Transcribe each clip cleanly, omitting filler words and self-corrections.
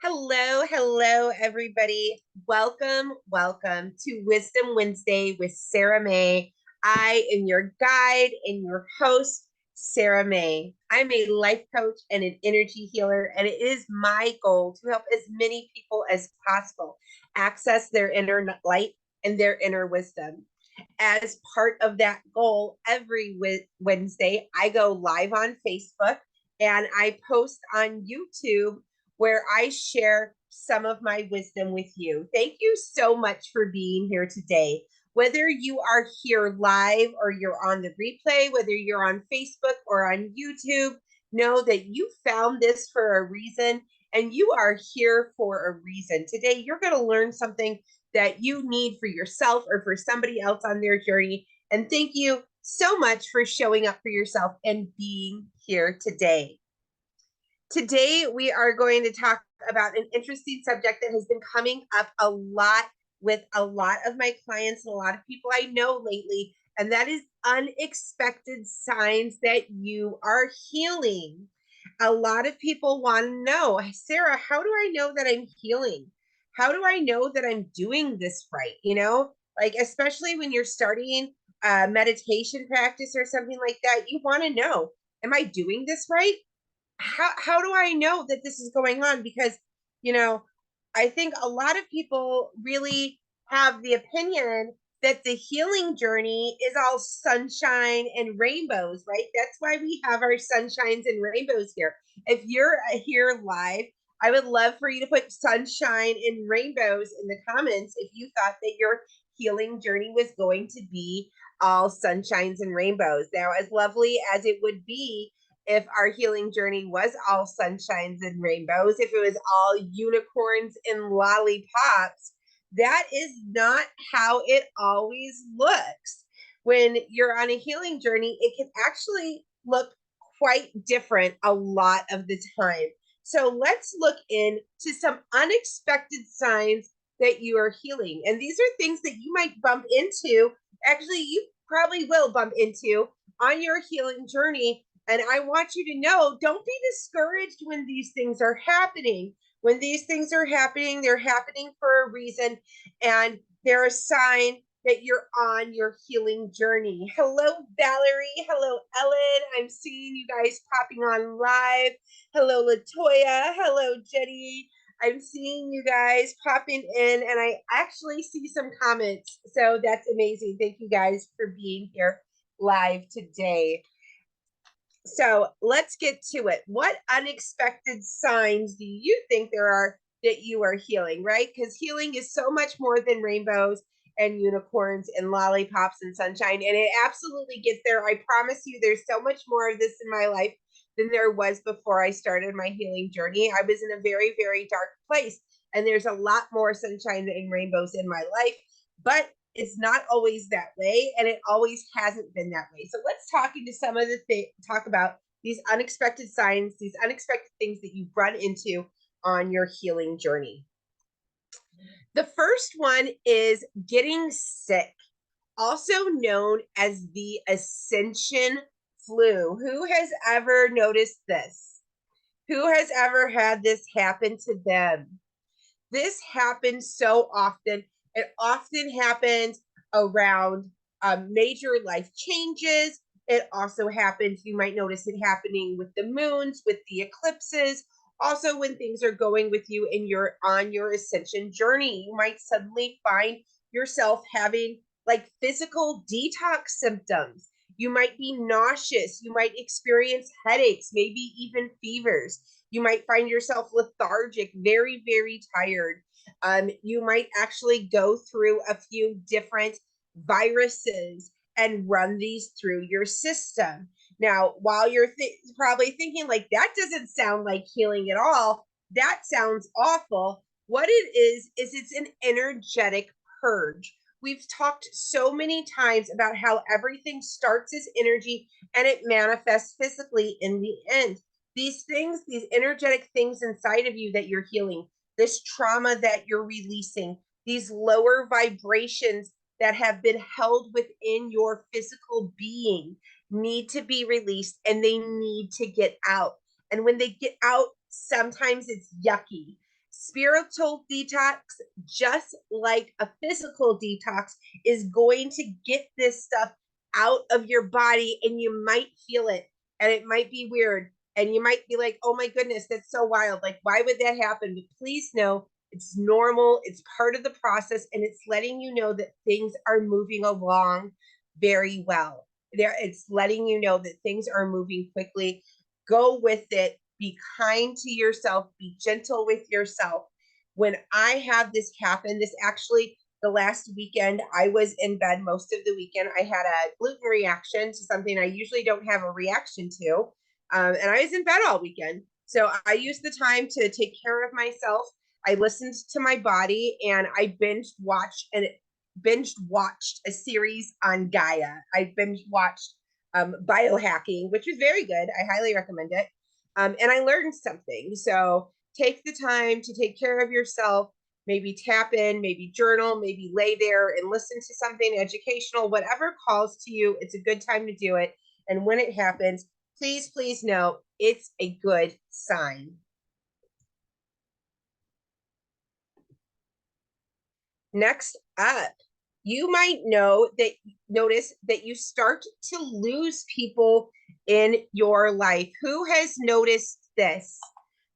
Hello, everybody. Welcome to Wisdom Wednesday with Sara Mae. I am your guide and your host, Sara Mae. I'm a life coach and an energy healer, and it is my goal to help as many people as possible access their inner light and their inner wisdom. As part of that goal, every Wednesday, I go live on Facebook and I post on YouTube where I share some of my wisdom with you. Thank you so much for being here today. Whether you are here live or you're on the replay, whether you're on Facebook or on YouTube, know that you found this for a reason and you are here for a reason. Today, you're going to learn something that you need for yourself or for somebody else on their journey. And thank you so much for showing up for yourself and being here today. Today, we are going to talk about an interesting subject that has been coming up a lot with a lot of my clients and a lot of people I know lately, and that is unexpected signs that you are healing. A lot of people want to know, Sara, how do I know that I'm healing? How do I know that I'm doing this right? Like especially when you're starting a meditation practice or something like that, you want to know, am I doing this right? How do I know that this is going on? Because, you know, I think a lot of people really have the opinion that the healing journey is all sunshine and rainbows, right? That's why we have our sunshines and rainbows here. If you're here live, I would love for you to put sunshine and rainbows in the comments if you thought that your healing journey was going to be all sunshines and rainbows. Now, as lovely as it would be if our healing journey was all sunshines and rainbows, if it was all unicorns and lollipops, that is not how it always looks. When you're on a healing journey, it can actually look quite different a lot of the time. So let's look into some unexpected signs that you are healing. And these are things that you might bump into. Actually, you probably will bump into on your healing journey, and I want you to know, don't be discouraged when these things are happening. When these things are happening, they're happening for a reason, and they're a sign that you're on your healing journey. Hello, Valerie. Hello, Ellen. I'm seeing you guys popping on live. Hello, Latoya. Hello, Jenny. I'm seeing you guys popping in, and I actually see some comments. So that's amazing. Thank you guys for being here live today. So let's get to it. What unexpected signs do you think there are that you are healing, right? Because healing is so much more than rainbows and unicorns and lollipops and sunshine. And it absolutely gets there. I promise you, there's so much more of this in my life than there was before I started my healing journey. I was in a very, very dark place. And there's a lot more sunshine and rainbows in my life. But it's not always that way, and it always hasn't been that way. So let's talk about these unexpected signs, these unexpected things that you've run into on your healing journey. The first one is getting sick, also known as the ascension flu. Who has ever noticed this? Who has ever had this happen to them? This happens so often. It often happens around major life changes. It also happens, you might notice it happening with the moons, with the eclipses. Also, when things are going with you and you're on your ascension journey, you might suddenly find yourself having like physical detox symptoms. You might be nauseous. You might experience headaches, maybe even fevers. You might find yourself lethargic, very, very tired. You might actually go through a few different viruses and run these through your system. Now, while you're probably thinking, like, that doesn't sound like healing at all, that sounds awful. What it is it's an energetic purge. We've talked so many times about how everything starts as energy and it manifests physically in the end. These things, these energetic things inside of you that you're healing, this trauma that you're releasing, these lower vibrations that have been held within your physical being need to be released and they need to get out. And when they get out, sometimes it's yucky. Spiritual detox, just like a physical detox, is going to get this stuff out of your body, and you might feel it, and it might be weird, and you might be like, oh my goodness, that's so wild. Like, why would that happen? But please know it's normal. It's part of the process, and it's letting you know that things are moving along very well. It's letting you know that things are moving quickly. Go with it. Be kind to yourself. Be gentle with yourself. When I have this happen, this actually, the last weekend, I was in bed most of the weekend. I had a gluten reaction to something I usually don't have a reaction to. And I was in bed all weekend. So I used the time to take care of myself. I listened to my body, and I binge watched a series on Gaia. I binge watched biohacking, which was very good. I highly recommend it. And I learned something. So take the time to take care of yourself. Maybe tap in, maybe journal, maybe lay there and listen to something educational, whatever calls to you. It's a good time to do it. And when it happens, please, please know it's a good sign. Next up, you might notice that you start to lose people in your life. Who has noticed this?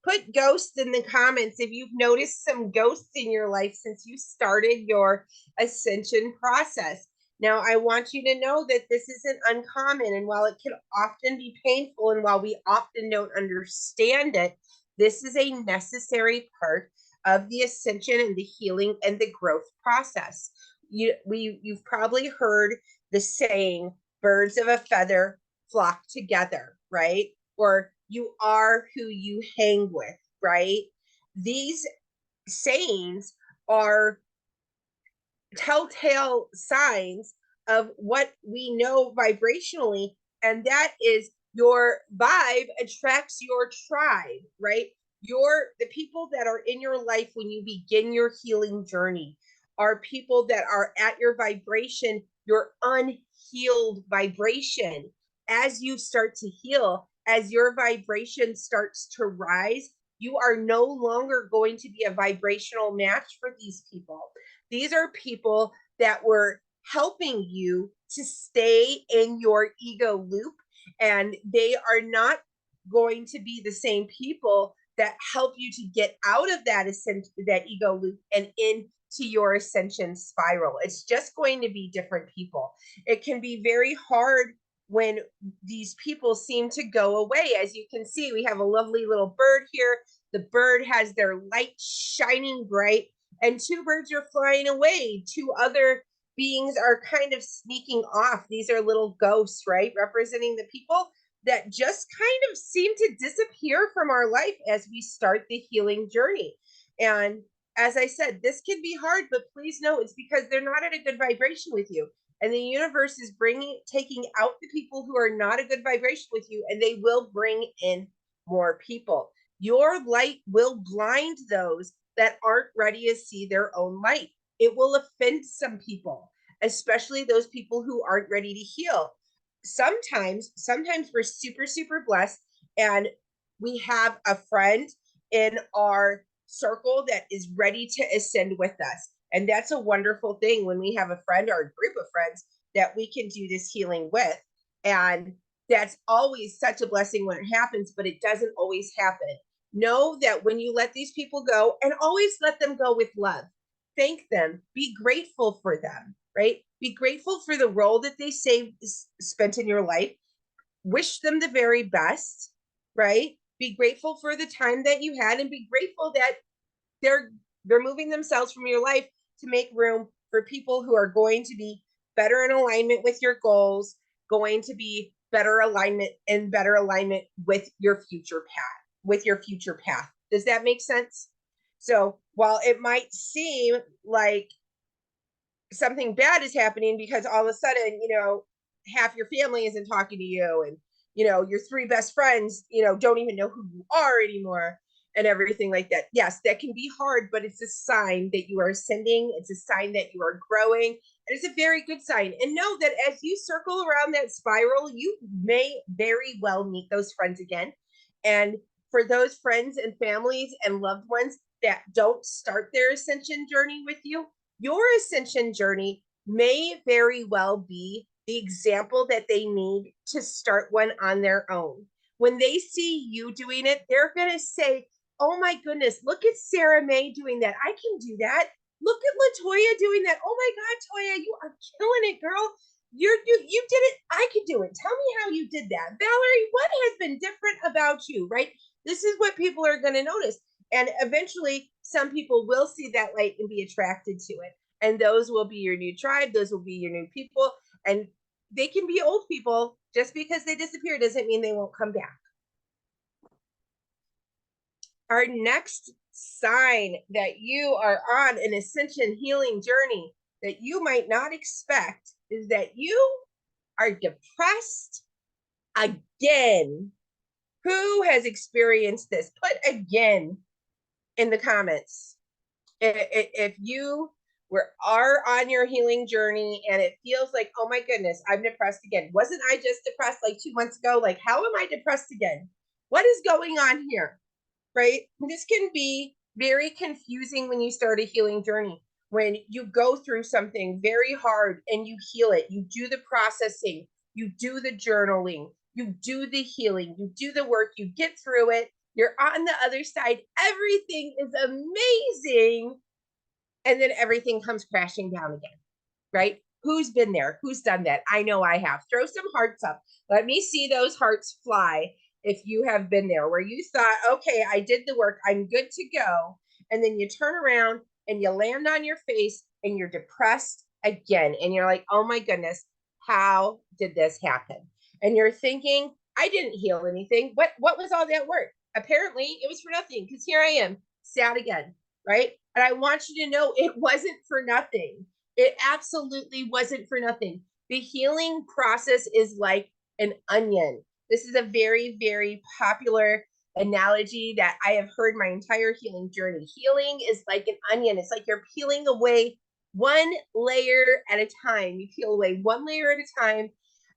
Put ghosts in the comments if you've noticed some ghosts in your life since you started your ascension process. Now, I want you to know that this isn't uncommon, and while it can often be painful, and while we often don't understand it, this is a necessary part of the ascension and the healing and the growth process. You've probably heard the saying, birds of a feather flock together, right? Or you are who you hang with, right? These sayings are telltale signs of what we know vibrationally, and that is your vibe attracts your tribe, right? The people that are in your life when you begin your healing journey are people that are at your vibration, your unhealed vibration. As you start to heal, as your vibration starts to rise, you are no longer going to be a vibrational match for these people. These are people that were helping you to stay in your ego loop, and they are not going to be the same people that help you to get out of that ego loop and into your ascension spiral. It's just going to be different people. It can be very hard when these people seem to go away. As you can see, we have a lovely little bird here. The bird has their light shining bright, and two birds are flying away. Two other beings are kind of sneaking off. These are little ghosts, right? Representing the people that just kind of seem to disappear from our life as we start the healing journey. And as I said, this can be hard, but please know it's because they're not at a good vibration with you. And the universe is taking out the people who are not a good vibration with you, and they will bring in more people. Your light will blind those that aren't ready to see their own light. It will offend some people, especially those people who aren't ready to heal. Sometimes we're super, super blessed, and we have a friend in our circle that is ready to ascend with us. And that's a wonderful thing when we have a friend or a group of friends that we can do this healing with. And that's always such a blessing when it happens, but it doesn't always happen. Know that when you let these people go, and always let them go with love, thank them, be grateful for them, right? Be grateful for the role that they spent in your life. Wish them the very best, right? Be grateful for the time that you had, and be grateful that they're moving themselves from your life to make room for people who are going to be better in alignment with your goals, going to be better alignment with your future path. Does that make sense? So while it might seem like something bad is happening because all of a sudden, half your family isn't talking to you, and, your three best friends, don't even know who you are anymore, and everything like that. Yes, that can be hard, but it's a sign that you are ascending. It's a sign that you are growing. And it's a very good sign. And know that as you circle around that spiral, you may very well meet those friends again. And for those friends and families and loved ones that don't start their ascension journey with you, your ascension journey may very well be the example that they need to start one on their own. When they see you doing it, they're going to say, oh my goodness, look at Sara Mae doing that. I can do that. Look at Latoya doing that. Oh my God, Toya, you are killing it, girl. You did it. I could do it. Tell me how you did that. Valerie, what has been different about you, right? This is what people are going to notice. And eventually, some people will see that light and be attracted to it. And those will be your new tribe. Those will be your new people. And they can be old people. Just because they disappear doesn't mean they won't come back. Our next sign that you are on an ascension healing journey that you might not expect is that you are depressed again. Who has experienced this? Put again in the comments. If you are on your healing journey and it feels like, oh my goodness, I'm depressed again. Wasn't I just depressed like 2 months ago? Like, how am I depressed again? What is going on here? Right? This can be very confusing when you start a healing journey. When you go through something very hard and you heal it, you do the processing, you do the journaling, you do the healing, you do the work, you get through it, you're on the other side, everything is amazing. And then everything comes crashing down again, right? Who's been there? Who's done that? I know I have. Throw some hearts up. Let me see those hearts fly if you have been there where you thought, okay, I did the work, I'm good to go. And then you turn around and you land on your face and you're depressed again. And you're like, oh my goodness, how did this happen? And you're thinking, I didn't heal anything. What was all that work? Apparently it was for nothing, because here I am, sad again, right? And I want you to know it wasn't for nothing. It absolutely wasn't for nothing. The healing process is like an onion. This is a very, very popular analogy that I have heard my entire healing journey. Healing is like an onion. It's like you're peeling away one layer at a time. You peel away one layer at a time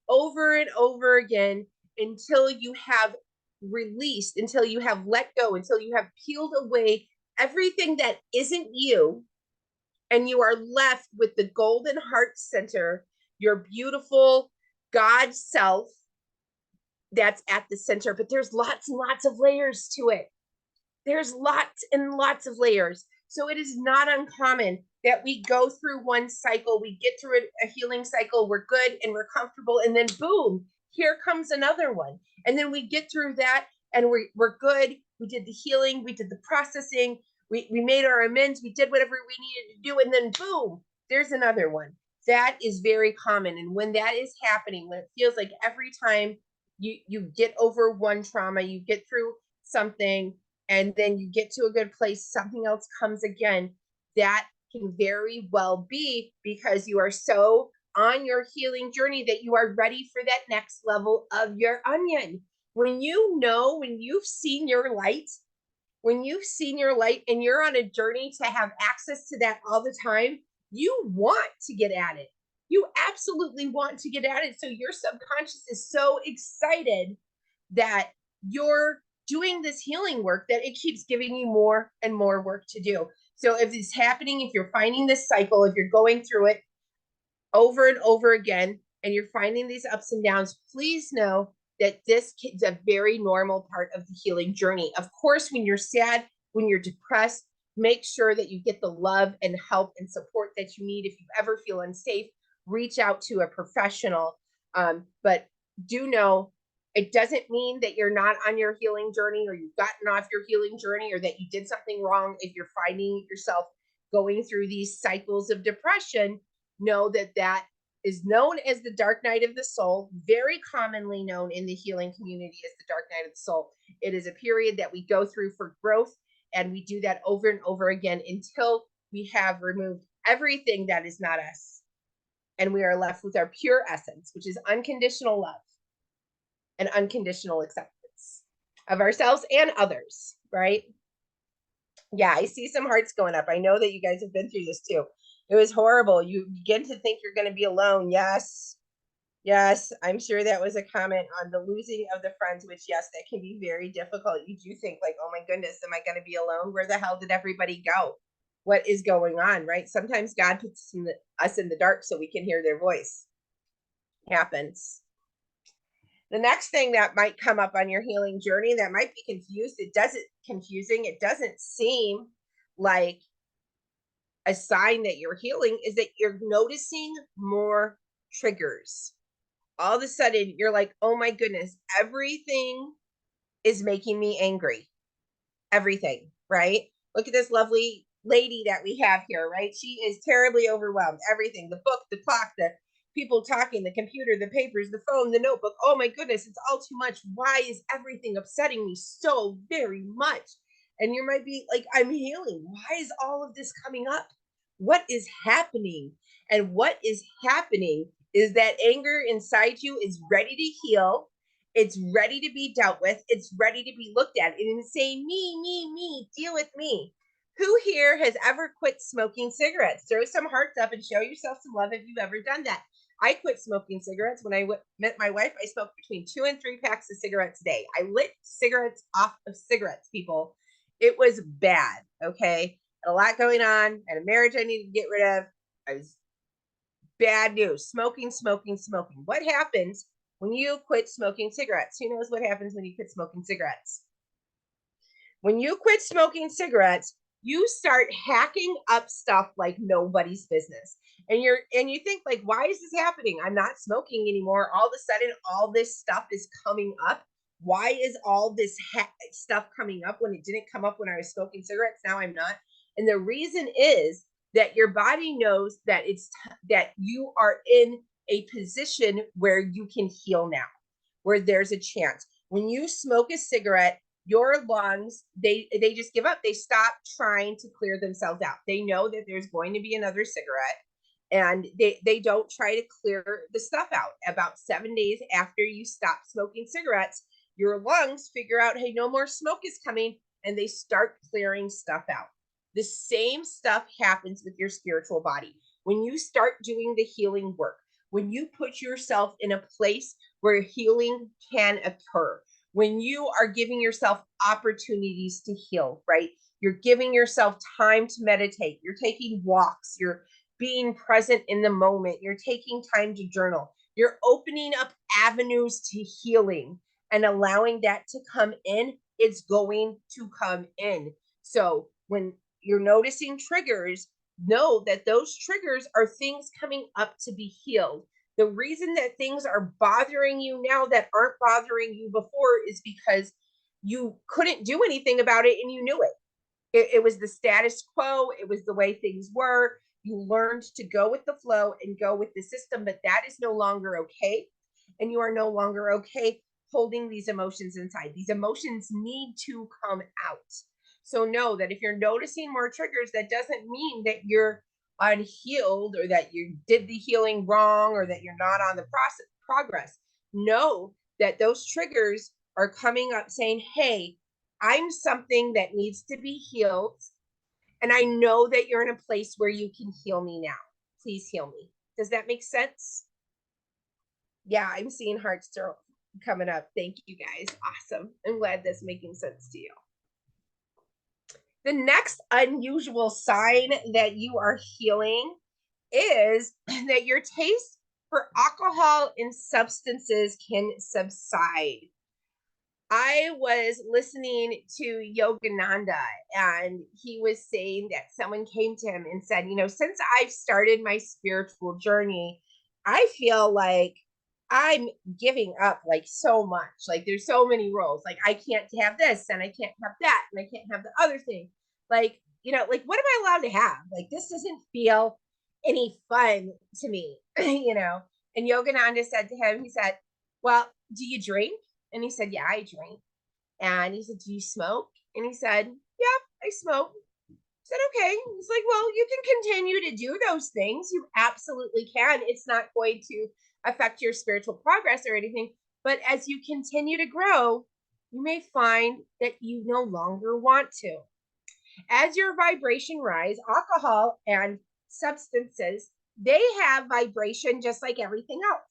over and over again until you have released, until you have let go, until you have peeled away everything that isn't you, and you are left with the golden heart center, your beautiful God self that's at the center. But there's lots and lots of layers to it. There's lots and lots of layers. So it is not uncommon that we go through one cycle, we get through a healing cycle, we're good and we're comfortable, and then boom, here comes another one. And then we get through that and we're good. We did the healing, we did the processing, we made our amends, we did whatever we needed to do, and then boom, there's another one. That is very common. And when that is happening, when it feels like every time you get over one trauma, you get through something, and then you get to a good place, something else comes again, that can very well be because you are so on your healing journey that you are ready for that next level of your onion. When you've seen your light, and you're on a journey to have access to that all the time, you want to get at it. You absolutely want to get at it. So your subconscious is so excited that you're doing this healing work that it keeps giving you more and more work to do. So if it's happening, if you're finding this cycle, if you're going through it over and over again, and you're finding these ups and downs, please know that this is a very normal part of the healing journey. Of course, when you're sad, when you're depressed, make sure that you get the love and help and support that you need. If you ever feel unsafe, reach out to a professional. But do know it doesn't mean that you're not on your healing journey, or you've gotten off your healing journey, or that you did something wrong. If you're finding yourself going through these cycles of depression, know that that is known as the dark night of the soul, very commonly known in the healing community as the dark night of the soul. It is a period that we go through for growth, and we do that over and over again until we have removed everything that is not us, and we are left with our pure essence, which is unconditional love and unconditional acceptance of ourselves and others, right? Yeah, I see some hearts going up. I know that you guys have been through this too. It was horrible. You begin to think you're going to be alone. Yes. Yes, I'm sure that was a comment on the losing of the friends, which, yes, that can be very difficult. You do think, like, oh my goodness, am I going to be alone? Where the hell did everybody go? What is going on, right? Sometimes God puts us in the dark so we can hear their voice. Happens. The next thing that might come up on your healing journey that might be confusing. It doesn't seem like a sign that you're healing is that you're noticing more triggers. All of a sudden you're like, oh my goodness, everything is making me angry. Everything, right? Look at this lovely lady that we have here, right? She is terribly overwhelmed. Everything, the book, the clock, the people talking, the computer, the papers, the phone, the notebook. Oh my goodness, it's all too much. Why is everything upsetting me so very much? And you might be like, I'm healing. Why is all of this coming up? What is happening? And what is happening is that anger inside you is ready to heal. It's ready to be dealt with. It's ready to be looked at and say, me, deal with me. Who here has ever quit smoking cigarettes? Throw some hearts up and show yourself some love if you've ever done that. I quit smoking cigarettes. When I met my wife, I smoked between 2 and 3 packs of cigarettes a day. I lit cigarettes off of cigarettes, people. It was bad, okay? A lot going on. I had a marriage I needed to get rid of. I was bad news. Smoking, smoking, smoking. What happens when you quit smoking cigarettes? Who knows what happens when you quit smoking cigarettes? When you quit smoking cigarettes, you start hacking up stuff like nobody's business. And you think like, why is this happening? I'm not smoking anymore. All of a sudden, all this stuff is coming up. Why is all this stuff coming up when it didn't come up when I was smoking cigarettes? Now I'm not. And the reason is that your body knows that that you are in a position where you can heal now, where there's a chance. When you smoke a cigarette, your lungs, they just give up. They stop trying to clear themselves out. They know that there's going to be another cigarette, and they don't try to clear the stuff out. About 7 days after you stop smoking cigarettes, your lungs figure out, hey, no more smoke is coming, and they start clearing stuff out. The same stuff happens with your spiritual body. When you start doing the healing work, when you put yourself in a place where healing can occur, when you are giving yourself opportunities to heal, right? You're giving yourself time to meditate. You're taking walks. You're being present in the moment. You're taking time to journal. You're opening up avenues to healing and allowing that to come in. It's going to come in. So when you're noticing triggers, know that those triggers are things coming up to be healed. The reason that things are bothering you now that aren't bothering you before is because you couldn't do anything about it and you knew it. It was the status quo. It was the way things were. You learned to go with the flow and go with the system, but that is no longer okay. And you are no longer okay holding these emotions inside. These emotions need to come out. So know that if you're noticing more triggers, that doesn't mean that you're unhealed or that you did the healing wrong or that you're not on the progress. Know that those triggers are coming up saying, hey, I'm something that needs to be healed. And I know that you're in a place where you can heal me now. Please heal me. Does that make sense? Yeah, I'm seeing hearts coming up. Thank you guys. Awesome. I'm glad that's making sense to you. The next unusual sign that you are healing is that your taste for alcohol and substances can subside. I was listening to Yogananda, and he was saying that someone came to him and said, since I've started my spiritual journey, I feel like I'm giving up like so much. Like there's so many rules. Like I can't have this and I can't have that and I can't have the other thing. Like, like what am I allowed to have? Like this doesn't feel any fun to me, And Yogananda said to him, he said, well, do you drink? And he said, yeah, I drink. And he said, do you smoke? And he said, yeah, I smoke. I said, okay. He's like, well, you can continue to do those things. You absolutely can. It's not going to affect your spiritual progress or anything. But as you continue to grow, you may find that you no longer want to. As your vibration rise, alcohol and substances, they have vibration just like everything else.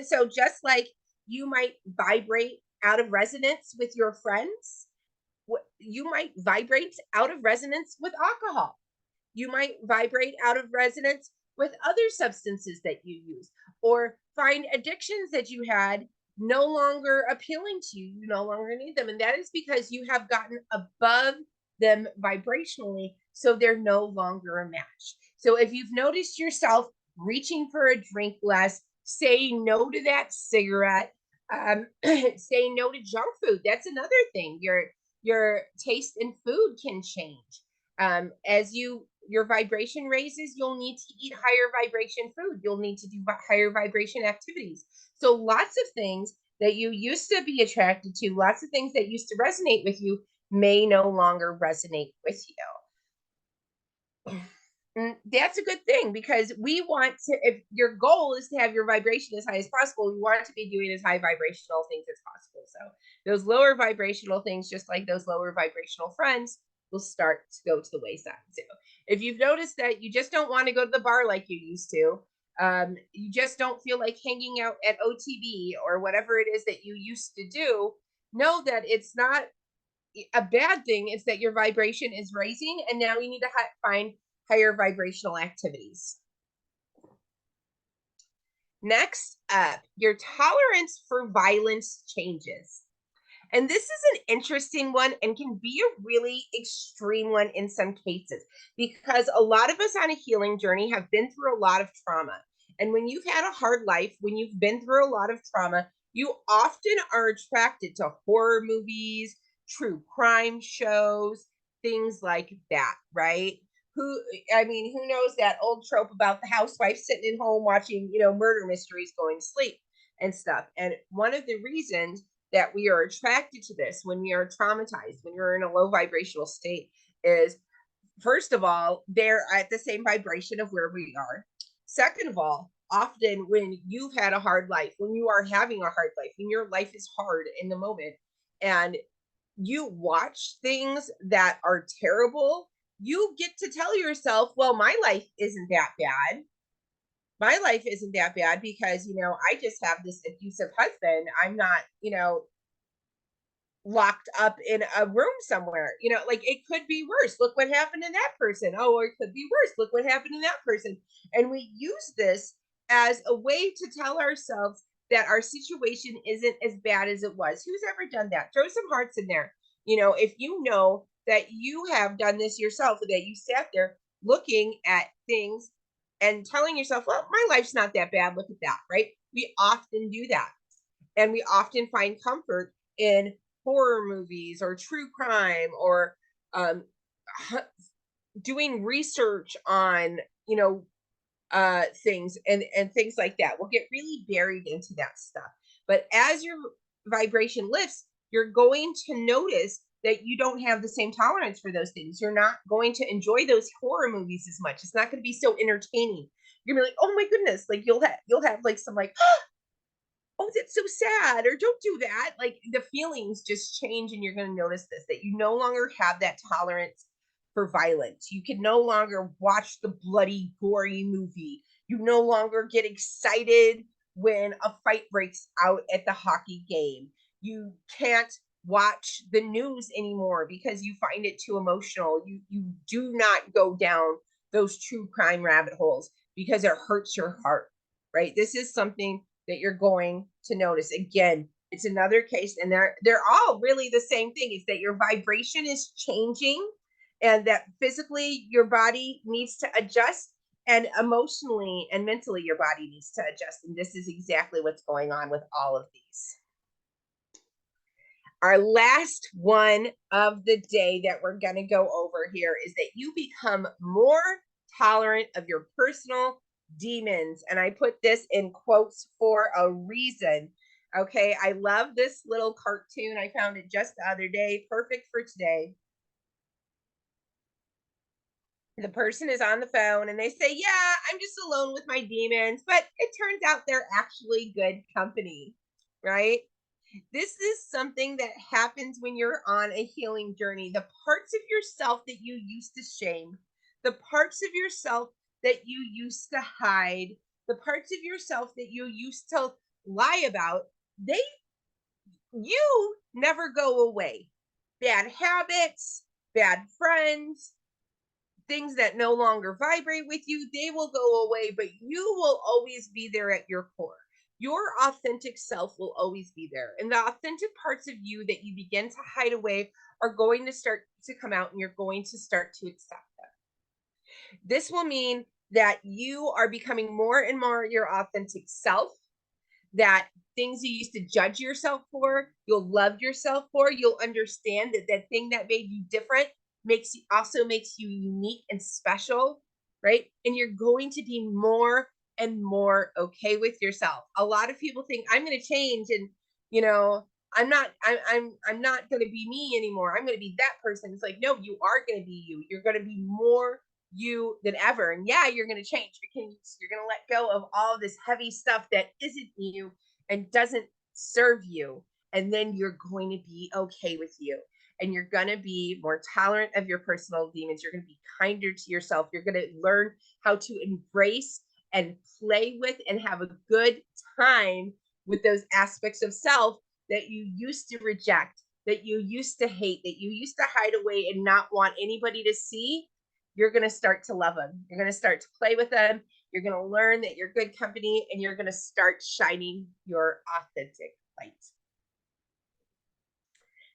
So just like you might vibrate out of resonance with your friends, you might vibrate out of resonance with alcohol. You might vibrate out of resonance with other substances that you use, or find addictions that you had no longer appealing to you. You no longer need them. And that is because you have gotten above them vibrationally. So they're no longer a match. So if you've noticed yourself reaching for a drink less, saying no to that cigarette, saying no to junk food, that's another thing. Your taste in food can change. As your vibration raises, you'll need to eat higher vibration food. You'll need to do higher vibration activities. So lots of things that you used to be attracted to, lots of things that used to resonate with you may no longer resonate with you. That's a good thing, because we want to, if your goal is to have your vibration as high as possible, we want to be doing as high vibrational things as possible. So those lower vibrational things, just like those lower vibrational friends, will start to go to the wayside. So if you've noticed that you just don't want to go to the bar like you used to, you just don't feel like hanging out at OTB or whatever it is that you used to do, know that it's not a bad thing. It's that your vibration is raising, and now you need to find higher vibrational activities. Next up, your tolerance for violence changes. And this is an interesting one and can be a really extreme one in some cases, because a lot of us on a healing journey have been through a lot of trauma. And when you've had a hard life, when you've been through a lot of trauma, you often are attracted to horror movies, true crime shows, things like that, right? Who knows that old trope about the housewife sitting at home watching, murder mysteries going to sleep and stuff. And one of the reasons that we are attracted to this when we are traumatized, when you're in a low vibrational state, is, first of all, they're at the same vibration of where we are. Second of all, often when you've had a hard life, when you are having a hard life, when your life is hard in the moment, and you watch things that are terrible, you get to tell yourself, well, my life isn't that bad. My life isn't that bad because, I just have this abusive husband. I'm not, locked up in a room somewhere. Like, it could be worse. Look what happened to that person. Oh, or it could be worse. Look what happened to that person. And we use this as a way to tell ourselves that our situation isn't as bad as it was. Who's ever done that? Throw some hearts in there. If you know that you have done this yourself, that you sat there looking at things and telling yourself, well, my life's not that bad. Look at that, right? We often do that. And we often find comfort in horror movies or true crime, or um, doing research on, things and things like that. We'll get really buried into that stuff. But as your vibration lifts, you're going to notice that you don't have the same tolerance for those things. You're not going to enjoy those horror movies as much. It's not going to be so entertaining. You're gonna be like, oh my goodness, like you'll have like some like, oh, that's so sad, or don't do that. Like, the feelings just change, and you're going to notice this, that you no longer have that tolerance for violence. You can no longer watch the bloody, gory movie. You no longer get excited when a fight breaks out at the hockey game. You can't watch the news anymore because you find it too emotional. You do not go down those true crime rabbit holes because it hurts your heart, right? This is something that you're going to notice. Again, it's another case, and they're all really the same thing. Is that your vibration is changing, and that physically your body needs to adjust, and emotionally and mentally your body needs to adjust. And this is exactly what's going on with all of these. Our last one of the day that we're going to go over here is that you become more tolerant of your personal demons. And I put this in quotes for a reason. Okay, I love this little cartoon. I found it just the other day, perfect for today. The person is on the phone and they say, yeah, I'm just alone with my demons, but it turns out they're actually good company, right? This is something that happens when you're on a healing journey. The parts of yourself that you used to shame, the parts of yourself that you used to hide, the parts of yourself that you used to lie about, they you never go away. Bad habits, bad friends, things that no longer vibrate with you, they will go away, but you will always be there at your core. Your authentic self will always be there. And the authentic parts of you that you begin to hide away are going to start to come out, and you're going to start to accept them. This will mean that you are becoming more and more your authentic self, that things you used to judge yourself for, you'll love yourself for. You'll understand that that thing that made you different makes you unique and special, right? And you're going to be more and more okay with yourself. A lot of people think I'm going to change, and you know, I'm not going to be me anymore. I'm going to be that person. It's like, no, you are going to be you. You're going to be more you than ever. And yeah, you're going to change. You're going to let go of all this heavy stuff that isn't you and doesn't serve you. And then you're going to be okay with you. And you're going to be more tolerant of your personal demons. You're going to be kinder to yourself. You're going to learn how to embrace and play with and have a good time with those aspects of self that you used to reject, that you used to hate, that you used to hide away and not want anybody to see. You're going to start to love them. You're going to start to play with them. You're going to learn that you're good company, and you're going to start shining your authentic light.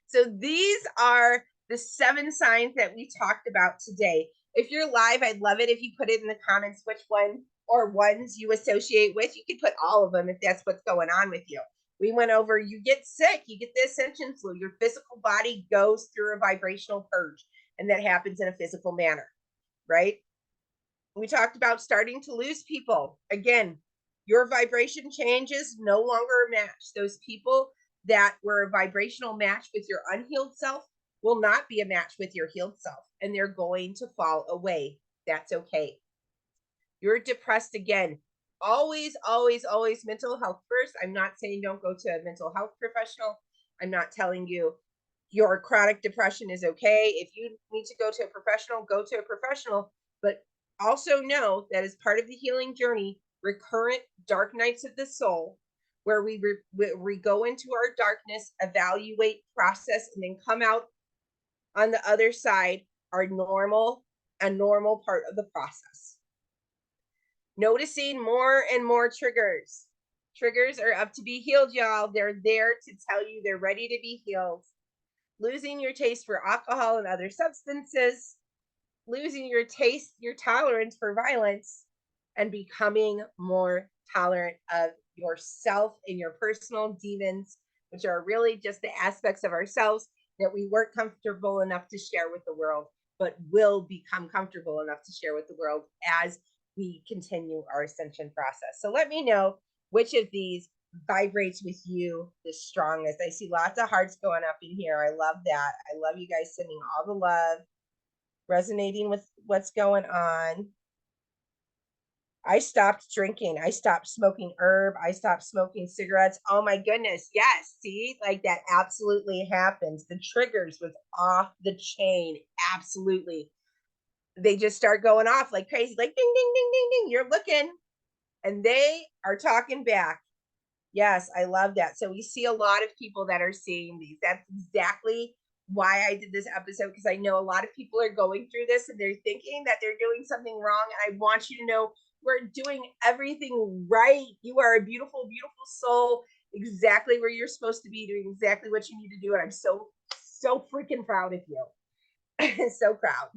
So these are the 7 signs that we talked about today. If you're live, I'd love it if you put it in the comments which one or ones you associate with. You could put all of them if that's what's going on with you. We went over, you get sick, you get the ascension flu, your physical body goes through a vibrational purge, and that happens in a physical manner, right? We talked about starting to lose people. Again, your vibration changes, no longer a match. Those people that were a vibrational match with your unhealed self will not be a match with your healed self, and they're going to fall away. That's okay. You're depressed again. Always, always, always mental health first. I'm not saying don't go to a mental health professional. I'm not telling you your chronic depression is okay. If you need to go to a professional, go to a professional. But also know that as part of the healing journey, recurrent dark nights of the soul, where we go into our darkness, evaluate, process, and then come out on the other side, are a normal part of the process. Noticing more and more triggers. Triggers are up to be healed, y'all. They're there to tell you they're ready to be healed. Losing your taste for alcohol and other substances, losing your taste, your tolerance for violence, and becoming more tolerant of yourself and your personal demons, which are really just the aspects of ourselves that we weren't comfortable enough to share with the world, but will become comfortable enough to share with the world as we continue our ascension process. So let me know which of these vibrates with you the strongest. I see lots of hearts going up in here. I love that. I love you guys sending all the love, resonating with what's going on. I stopped drinking. I stopped smoking herb. I stopped smoking cigarettes. Oh my goodness. Yes. See, like that absolutely happens. The triggers was off the chain. Absolutely. They just start going off like crazy, like ding, ding, ding, ding, ding. You're looking, and they are talking back. Yes, I love that. So we see a lot of people that are seeing these. That's exactly why I did this episode, because I know a lot of people are going through this and they're thinking that they're doing something wrong. And I want you to know we're doing everything right. You are a beautiful, beautiful soul, exactly where you're supposed to be, doing exactly what you need to do. And I'm so, so freaking proud of you. So proud.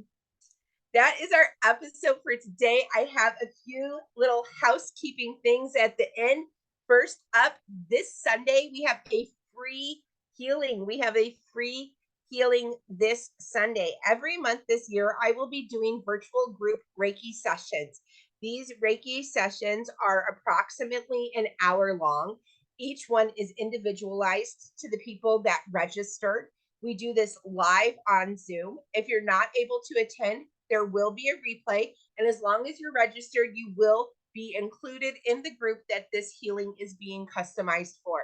That is our episode for today. I have a few little housekeeping things at the end. First up, this Sunday, we have a free healing. We have a free healing this Sunday. Every month this year, I will be doing virtual group Reiki sessions. These Reiki sessions are approximately an hour long. Each one is individualized to the people that registered. We do this live on Zoom. If you're not able to attend, there will be a replay. And as long as you're registered, you will be included in the group that this healing is being customized for.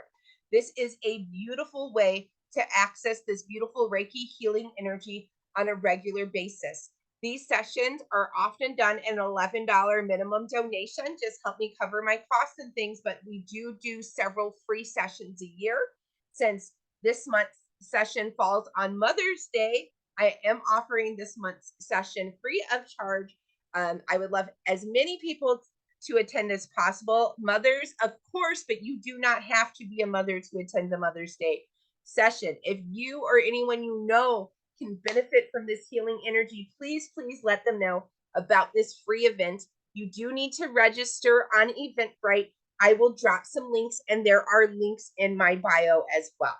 This is a beautiful way to access this beautiful Reiki healing energy on a regular basis. These sessions are often done at an $11 minimum donation. Just help me cover my costs and things, but we do several free sessions a year. Since this month's session falls on Mother's Day, I am offering this month's session free of charge. I would love as many people to attend as possible. Mothers, of course, but you do not have to be a mother to attend the Mother's Day session. If you or anyone you know can benefit from this healing energy, please let them know about this free event. You do need to register on Eventbrite. I will drop some links, and there are links in my bio as well.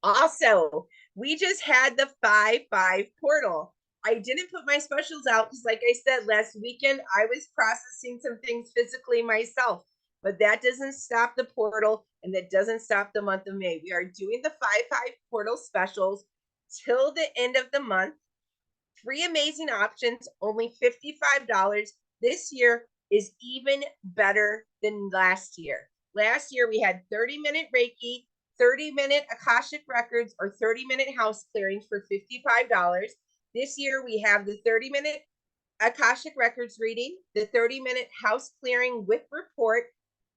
Also, we just had the 5/5 portal. I didn't put my specials out because, like I said, last weekend I was processing some things physically myself, but that doesn't stop the portal, and that doesn't stop the month of May. We are doing the 5/5 portal specials till the end of the month. 3 amazing options, only $55. This year is even better than last year. Last year we had 30-minute Reiki, 30-minute Akashic Records, or 30-minute house clearings for $55. This year we have the 30-minute Akashic Records reading, the 30-minute house clearing with report,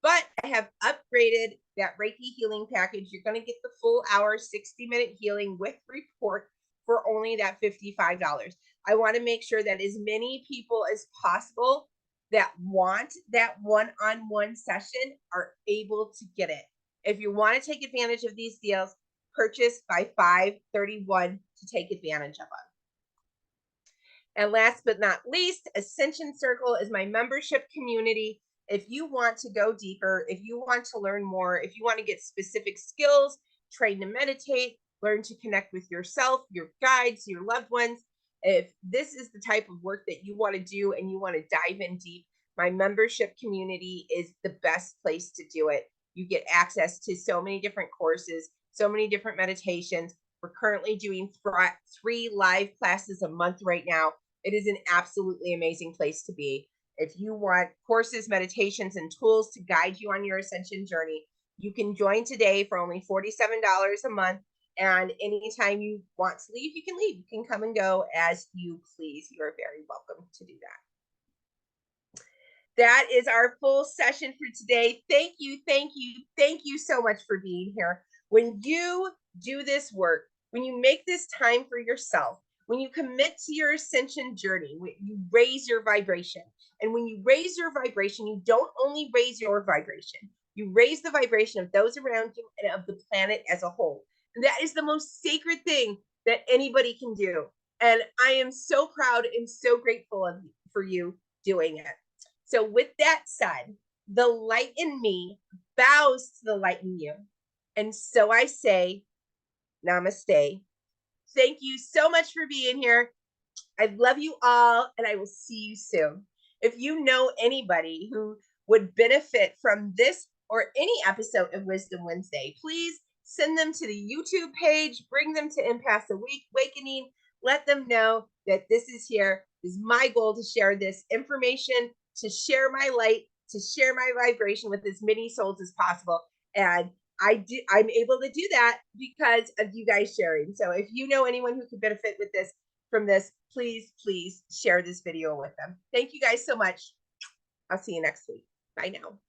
but I have upgraded that Reiki healing package. You're going to get the full hour, 60-minute healing with report for only that $55. I want to make sure that as many people as possible that want that one-on-one session are able to get it. If you want to take advantage of these deals, purchase by 5/31 to take advantage of them. And last but not least, Ascension Circle is my membership community. If you want to go deeper, if you want to learn more, if you want to get specific skills, train to meditate, learn to connect with yourself, your guides, your loved ones, if this is the type of work that you want to do and you want to dive in deep, my membership community is the best place to do it. You get access to so many different courses, so many different meditations. We're currently doing 3 live classes a month right now. It is an absolutely amazing place to be. If you want courses, meditations, and tools to guide you on your ascension journey, you can join today for only $47 a month. And anytime you want to leave, you can leave. You can come and go as you please. You are very welcome to do that. That is our full session for today. Thank you so much for being here. When you do this work, when you make this time for yourself, when you commit to your ascension journey, you raise your vibration. And when you raise your vibration, you don't only raise your vibration, you raise the vibration of those around you and of the planet as a whole. And that is the most sacred thing that anybody can do. And I am so proud and so grateful for you doing it. So with that said, the light in me bows to the light in you. And so I say, namaste. Thank you so much for being here. I love you all, and I will see you soon. If you know anybody who would benefit from this or any episode of Wisdom Wednesday, please send them to the YouTube page, bring them to Empath Awakening, let them know that this is here. It is my goal to share this information, to share my light, to share my vibration with as many souls as possible. And I'm able to do that because of you guys sharing. So if you know anyone who could benefit from this, please share this video with them. Thank you guys so much. I'll see you next week. Bye now.